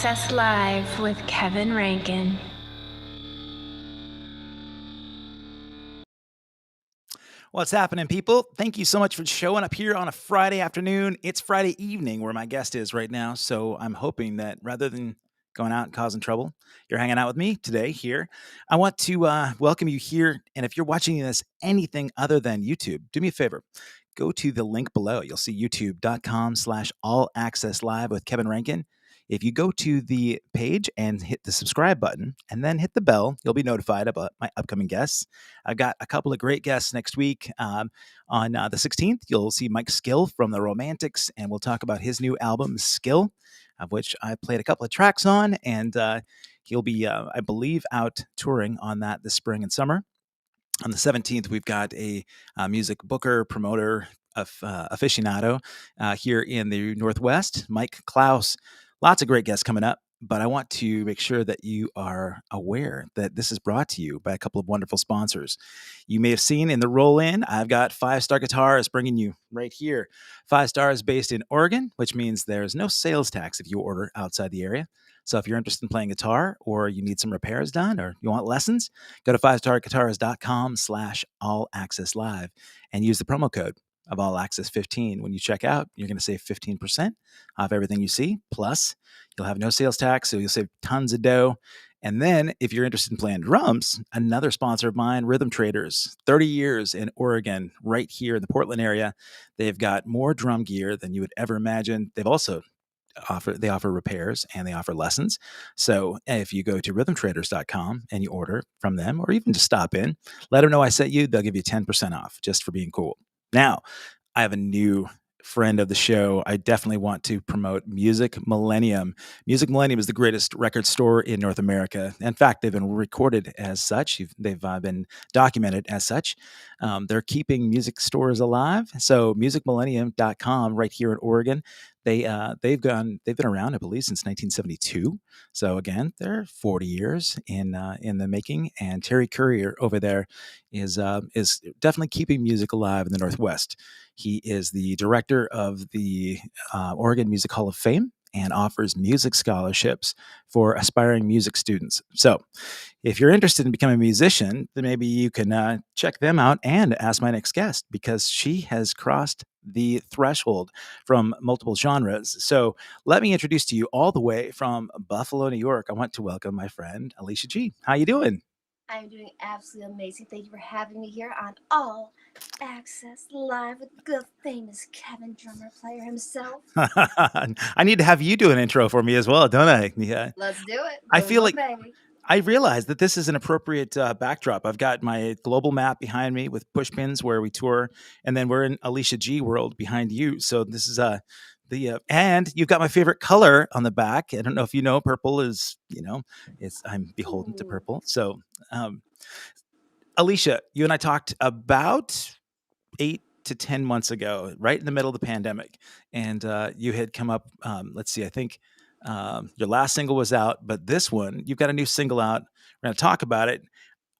Access Live with Kevin Rankin. What's happening, people? Thank you so much for showing up here on a Friday afternoon. It's Friday evening where my guest is right now, so I'm hoping that rather than going out and causing trouble, you're hanging out with me today here. I want to welcome you here, and if you're watching this anything other than YouTube, do me a favor. Go to the link below. You'll see youtube.com/all access live with Kevin Rankin. If you go to the page and hit the subscribe button and then hit the bell, you'll be notified about my upcoming guests. I've got a couple of great guests next week. On the 16th, you'll see Mike Skill from the Romantics, and we'll talk about his new album, Skill, of which I played a couple of tracks on, and he'll be, I believe, out touring on that this spring and summer. On the 17th, we've got a music booker, promoter, aficionado here in the Northwest, Mike Klaus. Lots of great guests coming up, but I want to make sure that you are aware that this is brought to you by a couple of wonderful sponsors. You may have seen in the roll in, I've got 5-Star Guitars bringing you right here. 5-Star is based in Oregon, which means there's no sales tax if you order outside the area. So if you're interested in playing guitar or you need some repairs done or you want lessons, go to 5starguitars.com/all-access-live and use the promo code of All Access 15. When you check out, you're going to save 15% off everything you see. Plus, you'll have no sales tax, so you'll save tons of dough. And then if you're interested in playing drums, another sponsor of mine, Rhythm Traders, 30 years in Oregon, right here in the Portland area. They've got more drum gear than you would ever imagine. They've also offer repairs and they offer lessons. So if you go to rhythmtraders.com and you order from them, or even just stop in, let them know I sent you, they'll give you 10% off just for being cool. Now, I have a new friend of the show. I definitely want to promote Music Millennium. Music Millennium is the greatest record store in North America. In fact, they've been recorded as such. They've been documented as such. They're keeping music stores alive. So musicmillennium.com right here in Oregon. They've been around, I believe, since 1972. So again, they're 40 years in the making. And Terry Courier over there is definitely keeping music alive in the Northwest. He is the director of the Oregon Music Hall of Fame and offers music scholarships for aspiring music students. So if you're interested in becoming a musician, then maybe you can check them out and ask my next guest because she has crossed the threshold from multiple genres. So let me introduce to you all the way from Buffalo, New York. I want to welcome my friend, Alicia G. How you doing? I'm doing absolutely amazing. Thank you for having me here on All Access Live with the famous Kevin drummer player himself. I need to have you do an intro for me as well, don't I? Yeah. Let's do it. I Boom, feel boom, like baby. I realize that this is an appropriate backdrop. I've got my global map behind me with pushpins where we tour, and then we're in Alicia G world behind you. So this is and you've got my favorite color on the back. I don't know if you know, purple is it's I'm beholden to Ooh. purple. So um, Alicia, you and I talked about 8 to 10 months ago, right in the middle of the pandemic, and you had come up. Let's see, I think your last single was out, but this one you've got a new single out. We're going to talk about it.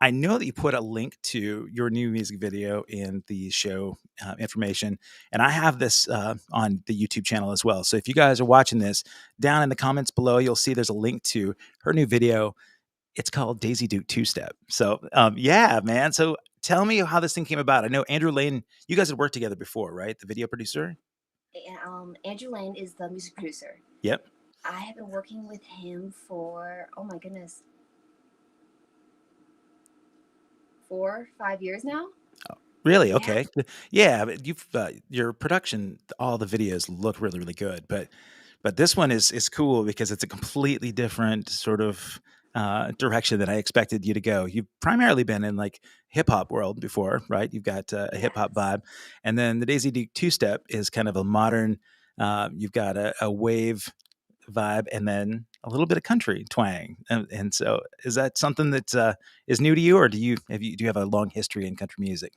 I know that you put a link to your new music video in the show information, and I have this on the YouTube channel as well. So if you guys are watching this, down in the comments below, you'll see there's a link to her new video. It's called Daisy Duke Two Step. So yeah, man. So tell me how this thing came about. I know Andrew Lane. You guys had worked together before, right? The video producer. Andrew Lane is the music producer. Yep. I have been working with him for, oh my goodness, 4-5 years now. Really? Yeah. Okay. Yeah, but you've your production, all the videos look really, really good, but this one is cool because it's a completely different sort of direction that I expected you to go. You've primarily been in like hip hop world before, right? You've got a hip hop Yes. vibe, and then the Daisy Duke Two Step is kind of a modern. You've got a wave vibe, and then a little bit of country twang. And so, is that something that is new to you, or do you have a long history in country music?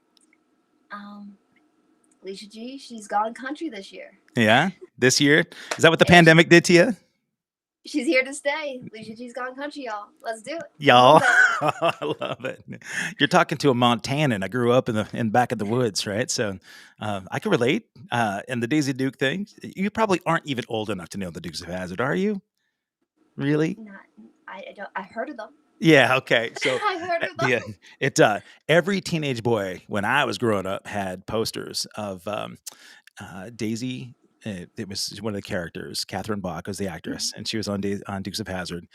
Um, Alicia G, she's gone country this year. Yeah, this year. Is that what the Yeah, pandemic did to you? she's here to stay. Alicia G's gone country, y'all. Let's do it. Boom, boom, Y'all, baby. I love it. You're talking to a Montanan. I grew up in back of the woods, right? So I can relate. And the Daisy Duke thing, you probably aren't even old enough to know the Dukes of Hazzard, are you? Really? Not, I don't. I heard of them. Yeah. Okay. So I heard of them. yeah, it every teenage boy when I was growing up had posters of Daisy. It was one of the characters. Catherine Bach was the actress, and she was on Dukes of Hazzard.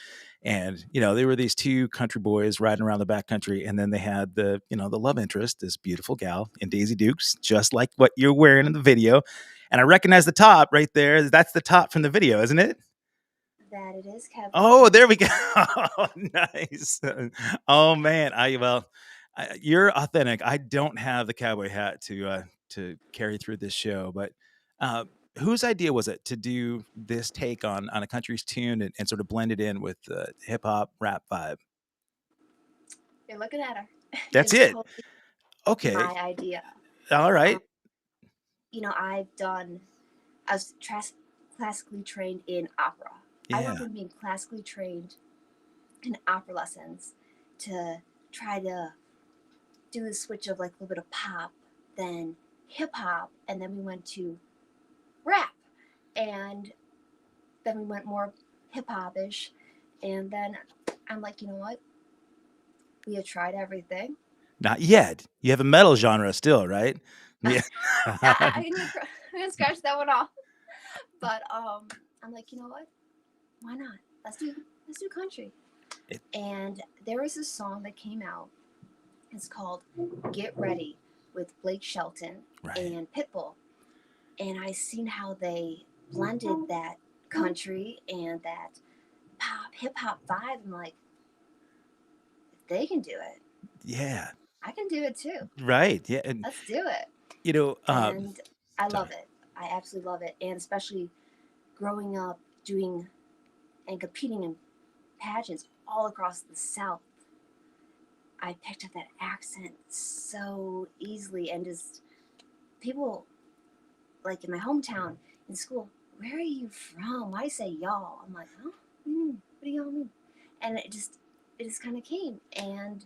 And they were these two country boys riding around the back country, and then they had the love interest, this beautiful gal in Daisy Dukes, just like what you're wearing in the video. And I recognize the top right there. That's the top from the video, isn't it? That it is, Kevin. Oh, there we go. Nice. Oh man, you're authentic. I don't have the cowboy hat to carry through this show, but uh, whose idea was it to do this take on a country's tune and sort of blend it in with the hip hop rap vibe? You're looking at her. That's It's it. totally Okay. my idea. All right. I was classically trained in opera. I went Yeah. from being classically trained in opera lessons to try to do the switch of like a little bit of pop, then hip hop, and then we went to rap, and then we went more hip hop ish, and then I'm like, you know what? We have tried everything. Not yet. You have a metal genre still, right? Yeah. I'm gonna scratch that one off. But I'm like, you know what? Why not? Let's do country. It- And there was a song that came out. It's called "Get Ready" with Blake Shelton Right. and Pitbull. And I seen how they blended that country and that pop hip hop vibe. I'm like, if they can do it, Yeah. I can do it too. Right. Yeah. And Let's do it. um, And I sorry. love it. I absolutely love it. And especially growing up doing and competing in pageants all across the South, I picked up that accent so easily. And just people like in my hometown in school, where are you from? Why do you say y'all? I'm like, huh? What do y'all mean? And it just kind of came. And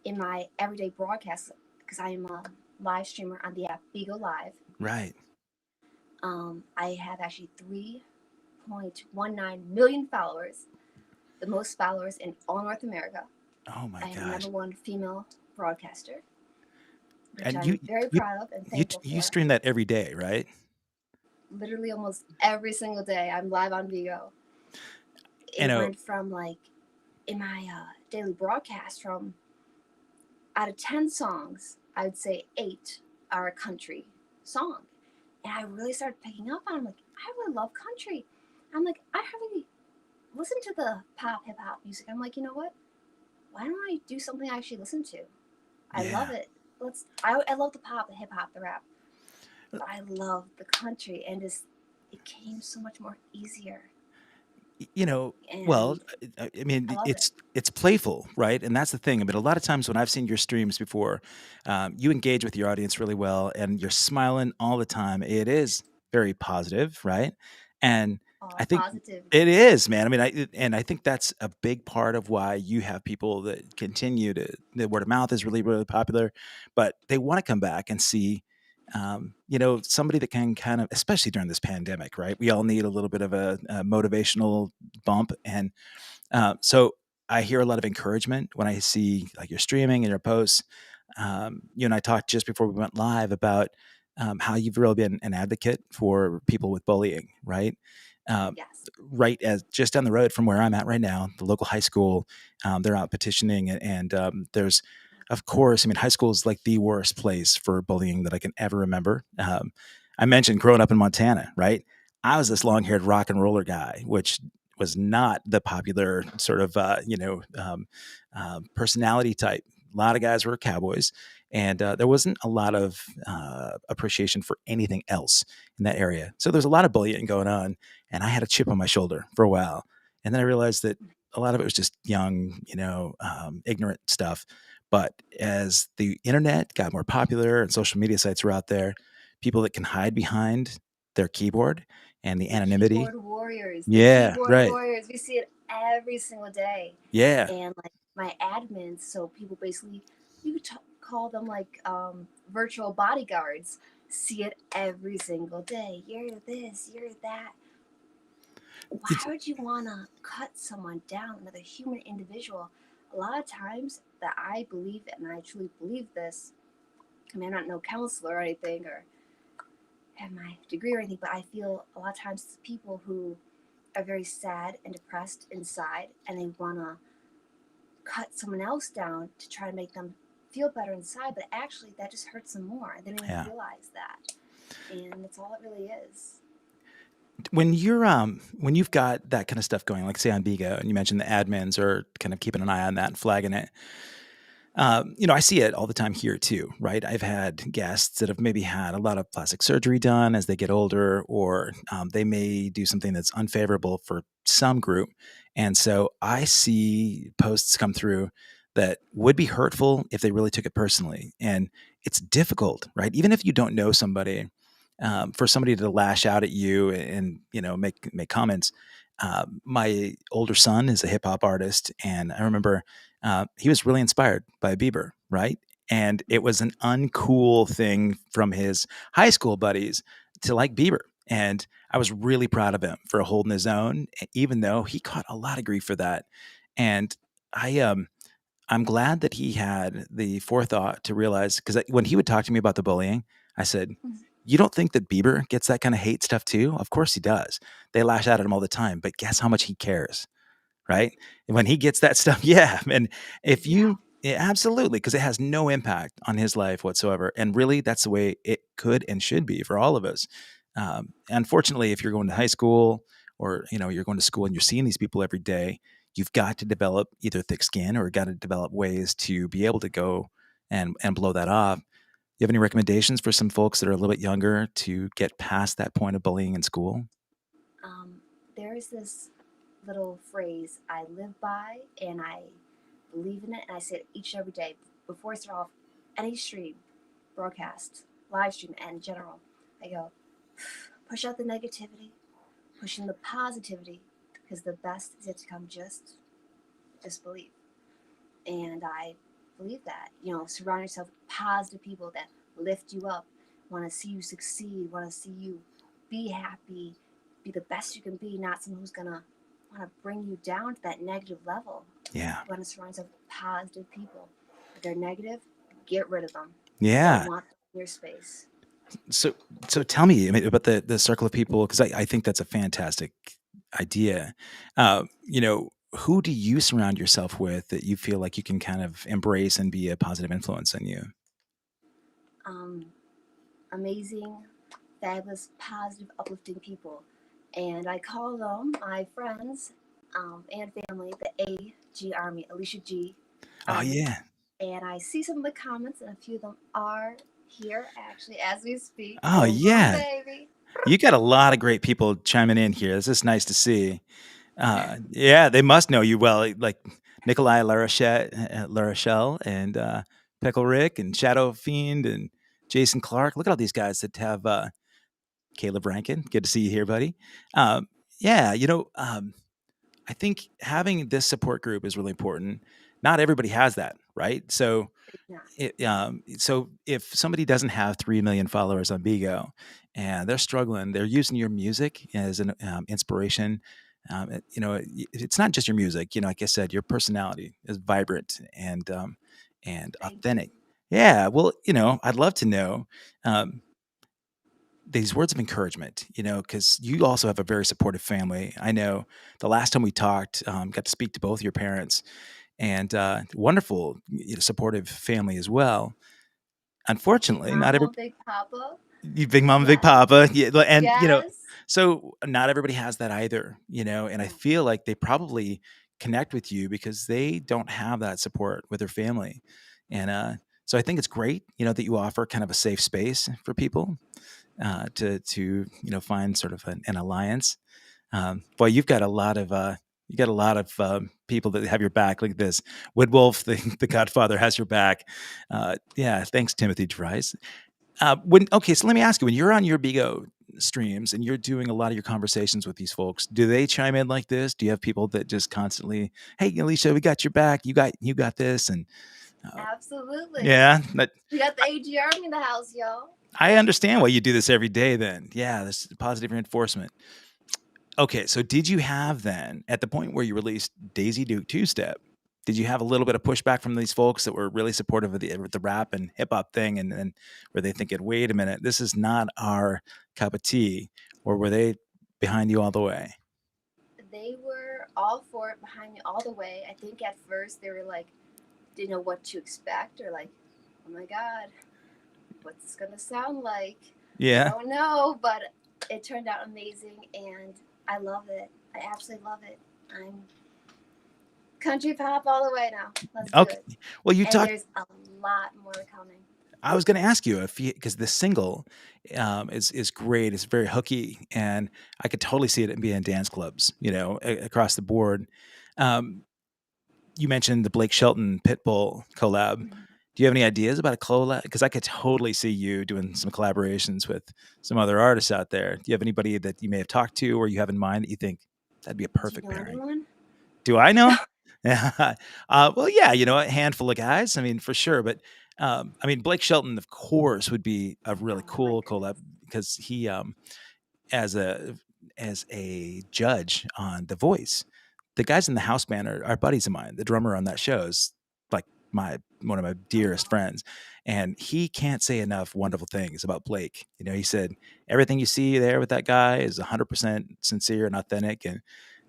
in my everyday broadcast, because I am a live streamer on the app Bigo Live, Right. I have actually 3.19 million followers, the most followers in all North America. Oh my I am the gosh. #1 female broadcaster, which And I'm very you proud of and you thankful you for. stream that every day, right? Literally almost every single day, I'm live on Vigo. You It know, went from like in my daily broadcast, from out of 10 songs, I would say 8 are a country song. And I really started picking up on it. I'm like, I really love country. I'm like, I haven't listened to the pop hip hop music. I'm like, you know what? Why don't I do something I actually listen to? I love yeah. it. I love the pop, the hip hop, the rap. But I love the country, and it came so much more easier. Well, And I mean, I love it. it's playful, right? And that's the thing. I mean, a lot of times when I've seen your streams before, you engage with your audience really well, and you're smiling all the time. It is very positive, right? And I All think positivity. it is, man. I mean, I think that's a big part of why you have people that continue to the word of mouth is really really popular, but they want to come back and see somebody that can kind of, especially during this pandemic, right? We all need a little bit of a motivational bump. And so I hear a lot of encouragement when I see like your streaming and your posts. You and I talked just before we went live about how you've really been an advocate for people with bullying, right? Um, Yes. right as just down the road from where I'm at right now, the local high school, they're out petitioning, and there's, of course, I mean, high school is like the worst place for bullying that I can ever remember. I mentioned growing up in Montana, right? I was this long-haired rock and roller guy, which was not the popular sort of personality type. A lot of guys were cowboys, and there wasn't a lot of appreciation for anything else in that area. So there's a lot of bullying going on, and I had a chip on my shoulder for a while, and then I realized that a lot of it was just young, ignorant stuff. But as the internet got more popular and social media sites were out there, people that can hide behind their keyboard and the The anonymity. keyboard warriors. The Yeah, keyboard right. warriors. We see it every single day. Yeah, And like my admins, so people basically, you could call them like virtual bodyguards, see it every single day. You're this, you're that. Why would you want to cut someone down, another human individual? A lot of times that I believe, and I truly believe this, I mean, I'm not no counselor or anything, or have my degree or anything, but I feel a lot of times it's people who are very sad and depressed inside, and they want to cut someone else down to try to make them feel better inside, but actually that just hurts them more. They don't even realize that. And that's all it really is. When you've got that kind of stuff going, like say on Bigo, and you mentioned the admins are kind of keeping an eye on that and flagging it. I see it all the time here too, right? I've had guests that have maybe had a lot of plastic surgery done as they get older, or they may do something that's unfavorable for some group. And so I see posts come through that would be hurtful if they really took it personally. And it's difficult, right? Even if you don't know somebody, for somebody to lash out at you and make comments. My older son is a hip hop artist, and I remember he was really inspired by Bieber, right? And it was an uncool thing from his high school buddies to like Bieber. And I was really proud of him for holding his own, even though he caught a lot of grief for that. And I'm glad that he had the forethought to realize, because when he would talk to me about the bullying, I said, "You don't think that Bieber gets that kind of hate stuff too? Of course he does. They lash out at him all the time, but guess how much he cares, right? And when he gets that stuff, yeah. And if you, yeah, absolutely, because it has no impact on his life whatsoever. And really, that's the way it could and should be for all of us. Unfortunately, if you're going to high school or you're going to school and you're seeing these people every day, you've got to develop either thick skin or got to develop ways to be able to go and blow that off. You have any recommendations for some folks that are a little bit younger to get past that point of bullying in school? There is this little phrase I live by, and I believe in it, and I say it each and every day before I start off any stream, broadcast, live stream, and in general. I go, push out the negativity, push in the positivity, because the best is yet to come. Just believe. And I believe that. Surround yourself with positive people that lift you up, want to see you succeed, want to see you be happy, be the best you can be, not someone who's going to want to bring you down to that negative level. Yeah. You want to surround yourself with positive people. If they're negative, get rid of them. Yeah. You don't want them in your space. So tell me about the circle of people, because I think that's a fantastic idea. Who do you surround yourself with that you feel like you can kind of embrace and be a positive influence on you? Amazing, fabulous, positive, uplifting people. And I call them my friends and family, the AG Army, Alicia G. Oh, yeah. And I see some of the comments, and a few of them are here actually as we speak. Oh, yeah. Baby. You got a lot of great people chiming in here. This is nice to see. Yeah, they must know you well, like Nikolai LaRochelle and Pickle Rick and Shadow Fiend and Jason Clark. Look at all these guys that have Caleb Rankin. Good to see you here, buddy. Yeah, I think having this support group is really important. Not everybody has that, right? So, so if somebody doesn't have 3 million followers on Bigo and they're struggling, they're using your music as an inspiration. It's not just your music. Like I said, your personality is vibrant and authentic. Yeah. Well, I'd love to know. These words of encouragement, because you also have a very supportive family. I know the last time we talked, got to speak to both your parents, and wonderful, supportive family as well. Unfortunately, not every Big Papa. Big Mama, Big Papa, yeah, and Yes. so not everybody has that either, and I feel like they probably connect with you because they don't have that support with their family, and so I think it's great, that you offer kind of a safe space for people to find sort of an alliance. Boy, you've got a lot of people that have your back. Like this, Woodwolf, the Godfather, has your back. Yeah, thanks, Timothy Dries. So let me ask you: when you're on your Bigo streams and you're doing a lot of your conversations with these folks, do they chime in like this? Do you have people that just constantly, "Hey, Alicia, we got your back. You got this," and absolutely, yeah, we got the AG Army in the house, y'all. I understand why you do this every day then. Yeah, this positive reinforcement. Okay, so did you have then, at the point where you released Daisy Duke Two Step, did you have a little bit of pushback from these folks that were really supportive of the rap and hip hop thing, and then were they thinking, wait a minute, this is not our cup of tea, or were they behind you all the way? They were all for it, behind me all the way. I think at first they were like, didn't know what to expect, or like, oh my god, what's this gonna sound like? I Yeah. don't know, but it turned out amazing, and I love it. I absolutely love it. I'm country pop all the way now. Let's do Okay. it. Well, you And talked. there's a lot more coming. I was going to ask you if you, because the single is great. It's very hooky, and I could totally see it being in dance clubs, across the board. Um, you mentioned the Blake Shelton Pitbull collab. Mhm. Do you have any ideas about a collab? Because I could totally see you doing some collaborations with some other artists out there. Do you have anybody that you may have talked to or you have in mind that you think that'd be a Do you perfect know pairing? anyone? Do I know? Yeah. Well, yeah, a handful of guys. I mean, for sure. But I mean, Blake Shelton, of course, would be a really Oh my cool collab goodness. because he, as a as a judge on The Voice, the guys in the house band are buddies of mine. The drummer on that show is like my one of my Oh dearest wow. friends, and he can't say enough wonderful things about Blake. He said everything you see there with that guy is 100% sincere and authentic, and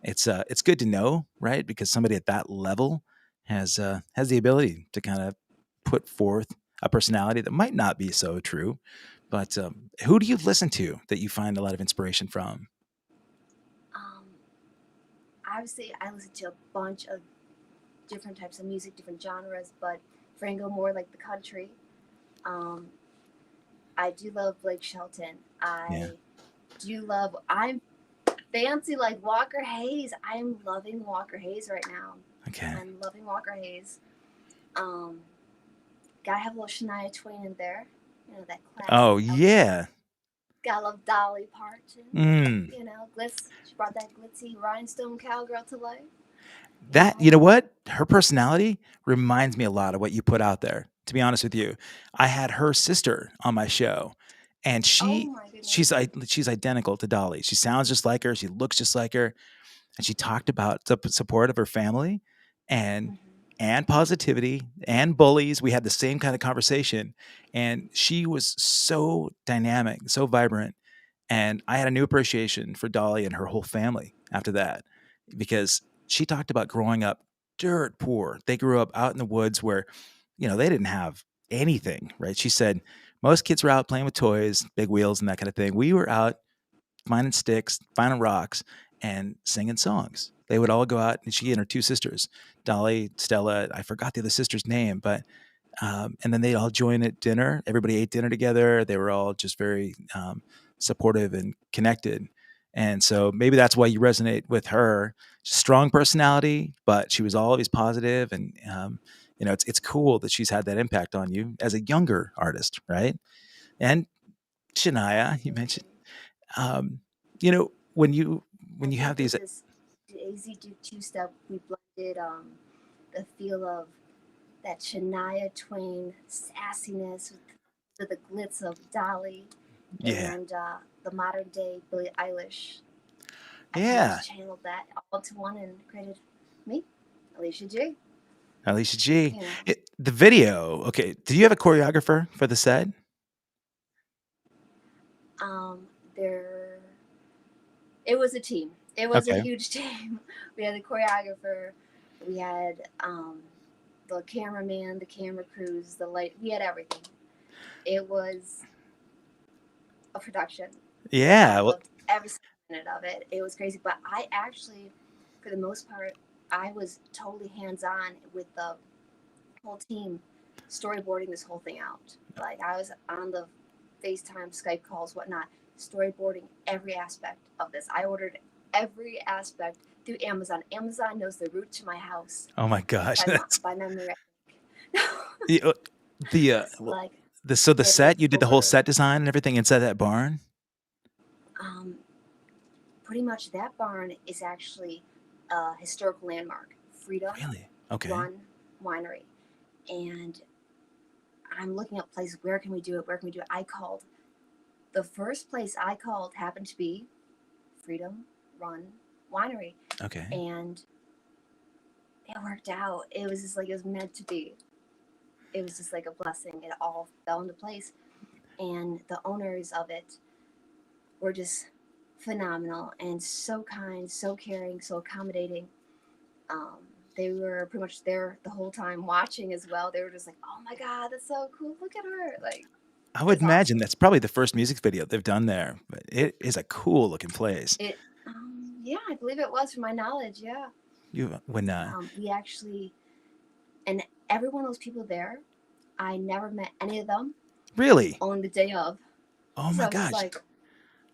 it's good to know, right? Because somebody at that level has the ability to kind of put forth a personality that might not be so true. But who do you listen to that you find a lot of inspiration from? Um, Obviously, I listen to a bunch of different types of music, different genres, but Franco more like the country. Um, I do love Blake Shelton. Yeah. I do love. I'm fancy like Walker Hayes. I'm loving Walker Hayes right now. Okay. I'm loving Walker Hayes. Um, Gotta have a little Shania Twain in there. That classic Oh element. yeah. Gotta love Dolly Parton. Mm. Glitz. She brought that glitzy rhinestone cowgirl to life. You That, know. you know what? Her personality reminds me a lot of what you put out there. To be honest with you, I had her sister on my show, and Oh she my she's goodness. she's identical to Dolly. She sounds just like her. She looks just like her, and she talked about the support of her family, and Mm-hmm. and positivity and bullies. We had the same kind of conversation, and she was so dynamic, so vibrant, and I had a new appreciation for Dolly and her whole family after that because she talked about growing up dirt poor. They grew up out in the woods where, they didn't have anything, right? She said most kids were out playing with toys, big wheels, and that kind of thing. We were out finding sticks, finding rocks, and singing songs. They would all go out, and she and her two sisters, Dolly, Stella, I forgot the other sister's name, but and then they'd all join at dinner. Everybody ate dinner together. They were all just very supportive and connected. And so maybe that's why you resonate with her. Strong personality, but she was always positive, and it's cool that she's had that impact on you as a younger artist, right? And Shania, you mentioned, Absolutely. um, you know, when you I when you have think with these, this Daisy Duke two step, we blended the feel of that Shania Twain sassiness with the glitz of Dolly yeah, and the modern day Billie Eilish. I kind of yeah, just channeled that all to one and created me, Alicia G. Alicia G. You know, The video, okay. Did you have a choreographer for the set? there. It was a team. It was a Okay. huge team. We had the choreographer, we had the cameraman, the camera crews, the light. We had everything. It was a production, and I Yeah. Well, loved every single minute of it. It was crazy, but I actually, for the most part, I was totally hands on with the whole team storyboarding this whole thing out. Like I was on the FaceTime, Skype calls, whatnot, storyboarding every aspect of this. I ordered every aspect through Amazon. Amazon knows the route to my house oh my gosh. by memory. The, uh, well, Like so the it was set, you did the whole over. set design and everything inside that barn? Um, Pretty much that barn is actually a historical landmark, Freedom Really? Okay. Run Winery, and I'm looking up places. Where can we do it? Where can we do it? I called. The first place I called happened to be Freedom run winery, Okay. and it worked out. It was just like it was meant to be. It was just like a blessing. It all fell into place, and the owners of it were just phenomenal and so kind, so caring, so accommodating. Um, they were pretty much there the whole time watching as well. They were just like, "Oh my God, that's so cool! Look at her!" Like, I would it's imagine awesome. that's probably the first music video they've done there, but it is a cool looking place. It, yeah, I believe it was, from my knowledge. Yeah, You when we actually, and every one of those people there, I never met any of them really? on the day of. Oh So my I was just gosh. like,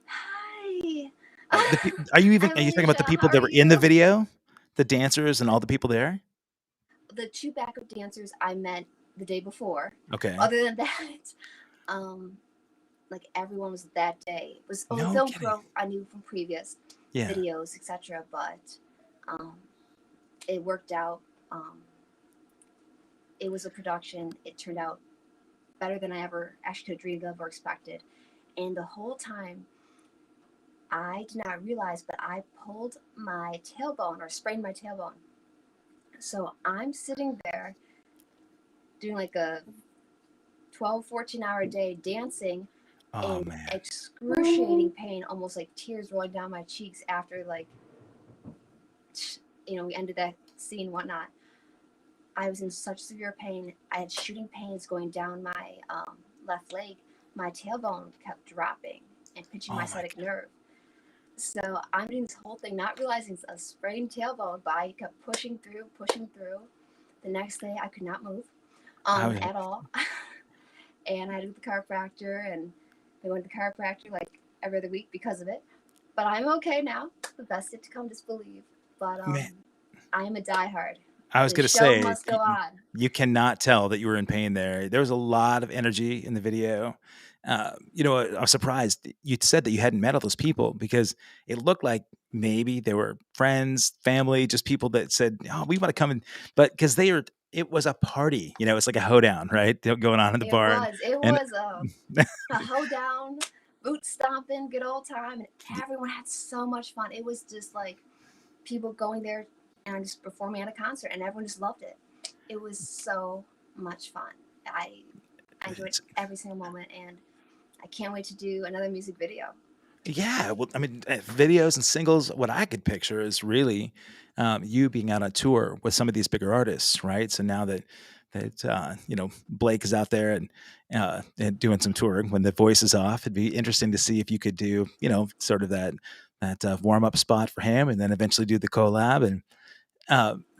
"Hi, Are you talking about the Alicia, how people that are were in the you?" video? The dancers and all the people there? The two backup dancers I met the day before. Okay. Other than that, um, like everyone was that day. It was the No film kidding. crew I knew from previous Yeah. videos, etc. But um, it worked out. Um, it was a production. It turned out better than I ever actually could have dreamed of or expected. And the whole time, I did not realize, but I pulled my tailbone or sprained my tailbone. So I'm sitting there doing like a 12, 14-hour day dancing Oh in man. excruciating pain, almost like tears rolling down my cheeks after, like, we ended that scene, whatnot. I was in such severe pain. I had shooting pains going down my left leg. My tailbone kept dropping and pinching my Oh my sciatic god. nerve. So I'm doing this whole thing, not realizing it's a sprained tailbone, but I kept pushing through, pushing through. The next day, I could not move I would, at all. And I had to go to the chiropractor, and I went to the chiropractor like every other week because of it. But I'm okay now. The best yet to come, just believe. But man, I am a diehard. I was The gonna show say must go on. you cannot tell that you were in pain there. There was a lot of energy in the video. I was surprised you said that you hadn't met all those people because it looked like maybe they were friends, family, just people that said, "Oh, we want to come in," but because they were, it was a party. It's like a hoedown, right? Going on in the It barn, was. It and was a hoedown, boot stomping, good old time, and everyone had so much fun. It was just like people going there and just performing at a concert, and everyone just loved it. It was so much fun. I enjoyed every single moment, and I can't wait to do another music video. yeah, well, I mean, videos and singles, what I could picture is really you being out on tour with some of these bigger artists, right? So now that Blake is out there and doing some touring when the voice is off, it'd be interesting to see if you could do, sort of that warm up spot for him, and then eventually do the collab. And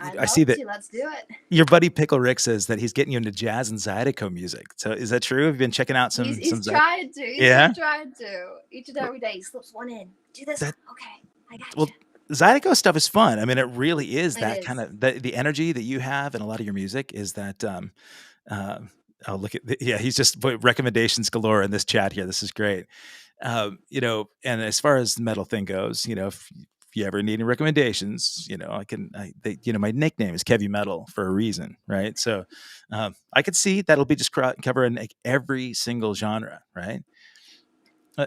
I'd I see love that to. Let's do it. your buddy Pickle Rick says that he's getting you into jazz and Zydeco music. So is that true? Have you been checking out He's some he's Zydeco? trying to. He's Yeah. been trying to. Each and every day he slips one in. Do this That one. Okay, I got well, you. Zydeco stuff is fun. I mean, it really is It that kind is. of the energy that you have in a lot of your music is that. Uh, oh, look at yeah, he's just put recommendations galore in this chat here. This is great. And as far as the metal thing goes, if you ever need any recommendations, my nickname is Kevy Metal for a reason, right? So, I could see that'll be just covering like every single genre, right? Uh,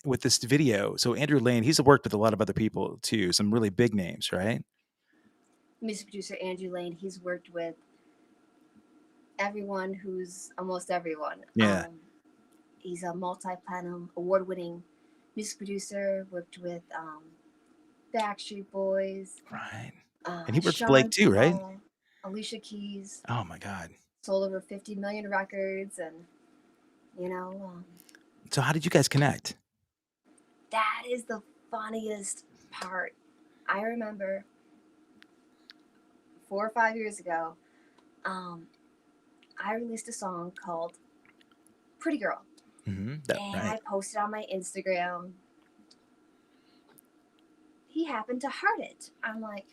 with this video, so Andrew Lane, he's worked with a lot of other people too, some really big names, right? Music producer Andrew Lane. He's worked with everyone who's almost everyone. Yeah, He's a multi-platinum, award-winning music producer. Worked with Backstreet Boys, right. And he worked with Blake Sean too, right? Paul, Alicia Keys. Oh my God. Sold over 50 million records, and you know, um, So how did you guys connect? that is the funniest part. I remember 4 or 5 years ago, I released a song called Pretty Girl. That And right. I posted on my Instagram. He happened to heart it. I'm like,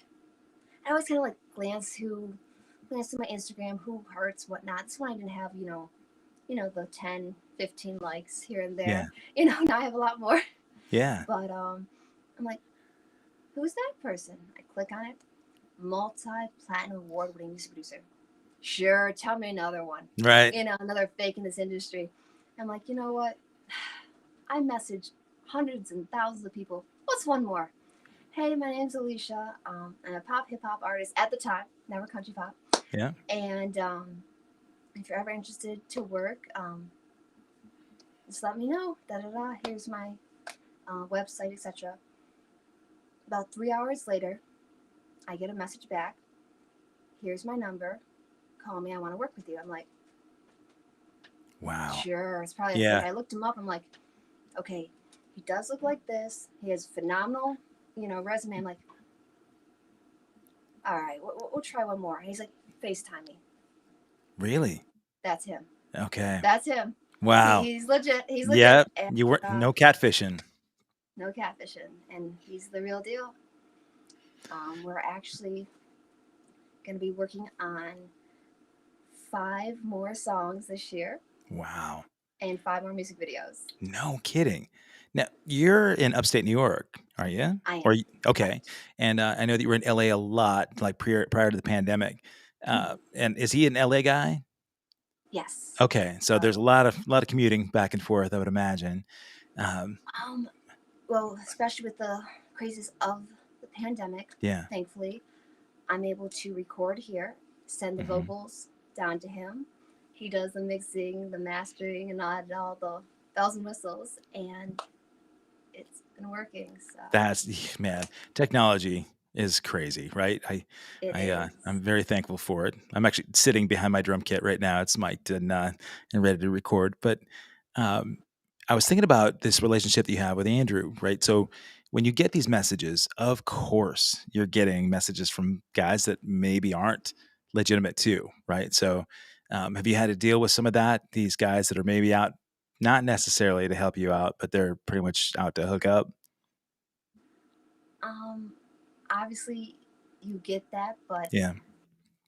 I always kind of like glance to my Instagram, who hearts, whatnot. This one I didn't have, the 10, 15 likes here and Yeah, there. Now I have a lot more. yeah. But I'm like, who's that person? I click on it. Multi-platinum award-winning music producer. Sure, tell me another one. Right. Another fake in this industry. I'm like, you know what? I messaged hundreds and thousands of people. What's one more? Hey, my name's Alicia. I'm a pop hip hop artist at the time, never country pop. Yeah. And if you're ever interested to work, just let me know. Da da da. Here's my website, etc. About 3 hours later, I get a message back. Here's my number. Call me. I want to work with you. I'm like, Wow. sure. It's probably a Yeah. fake. I looked him up. I'm like, okay, he does look like this. He has phenomenal, resume. I'm like, all right, we'll try one more. And he's like, FaceTime me. Really? That's him. Okay. That's him. Wow. He's legit. He's legit. Yeah. And, You were no catfishing. no catfishing, and he's the real deal. We're actually going to be working on 5 more songs this year Wow. and 5 more music videos. No kidding. Now you're in upstate New York, are you? I am. Or okay. Right. And I know that you were in LA a lot, like prior to the pandemic. And is he an LA guy? Yes. Okay, so there's a lot of commuting back and forth, I would imagine. Well, especially with the craziness of the pandemic, Yeah. thankfully, I'm able to record here, send the vocals down to him. He does the mixing, the mastering, and all the bells and whistles, and it's been working. So That's man, technology is crazy, right? I'm very thankful for it. I'm actually sitting behind my drum kit right now. It's mic'd and ready to record. But um, I was thinking about this relationship that you have with Andrew, right? So when you get these messages, of course you're getting messages from guys that maybe aren't legitimate too, right? So have you had to deal with some of that? These guys that are maybe out, not necessarily to help you out, but they're pretty much out to hook up. Obviously you get that, but Yeah.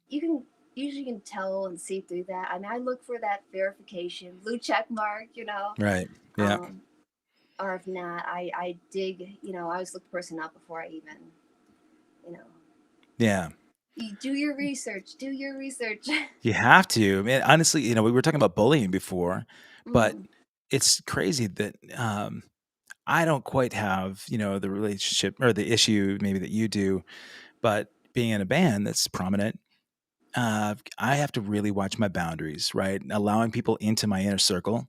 you usually can tell and see through that. I mean, I look for that verification, blue check mark, Right. Yeah. Or if not, I dig, I always look the person up before I even, Yeah. you do your research. You have to. Man, honestly, we were talking about bullying before, but it's crazy that I don't quite have, the relationship or the issue maybe that you do, but being in a band that's prominent, I have to really watch my boundaries, right? Allowing people into my inner circle.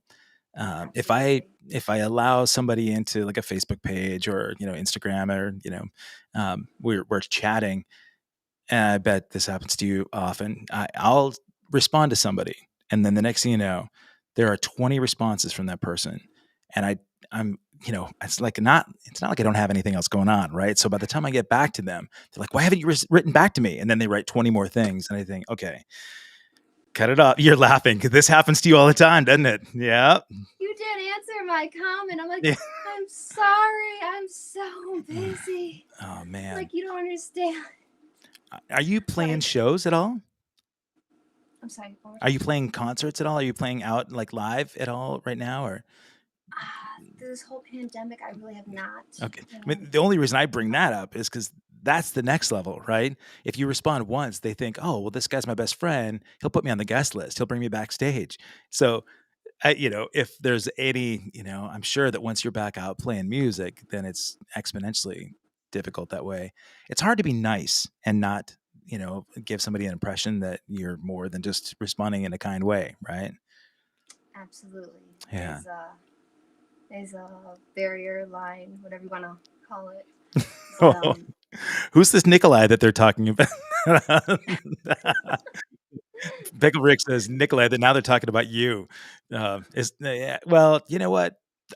If I allow somebody into like a Facebook page or Instagram or we're chatting, and I bet this happens to you often. I'll respond to somebody, and then the next thing you know, there are 20 responses from that person, and I'm it's not like I don't have anything else going on, right? So by the time I get back to them, they're like, "Why haven't you written back to me?" And then they write 20 more things, and I think, okay, cut it off. You're laughing because this happens to you all the time, doesn't it? Yeah. You did answer my comment. I'm like, Yeah. I'm sorry. I'm so busy. Oh man. Like, you don't understand. Are you playing shows at all? I'm sorry. Are you playing concerts at all? Are you playing out like live at all right now, or? This whole pandemic, I really have not. Okay. I mean, the only reason I bring that up is because that's the next level, right? If you respond once, they think, oh, well, this guy's my best friend. He'll put me on the guest list. He'll bring me backstage. So, if there's any, I'm sure that once you're back out playing music, then it's exponentially difficult that way. It's hard to be nice and not, give somebody an impression that you're more than just responding in a kind way, right? Absolutely. Yeah. There's a barrier line, whatever you want to call it. But, who's this Nikolai that they're talking about? Pickle Rick says Nikolai. That now they're talking about you. Well, you know what?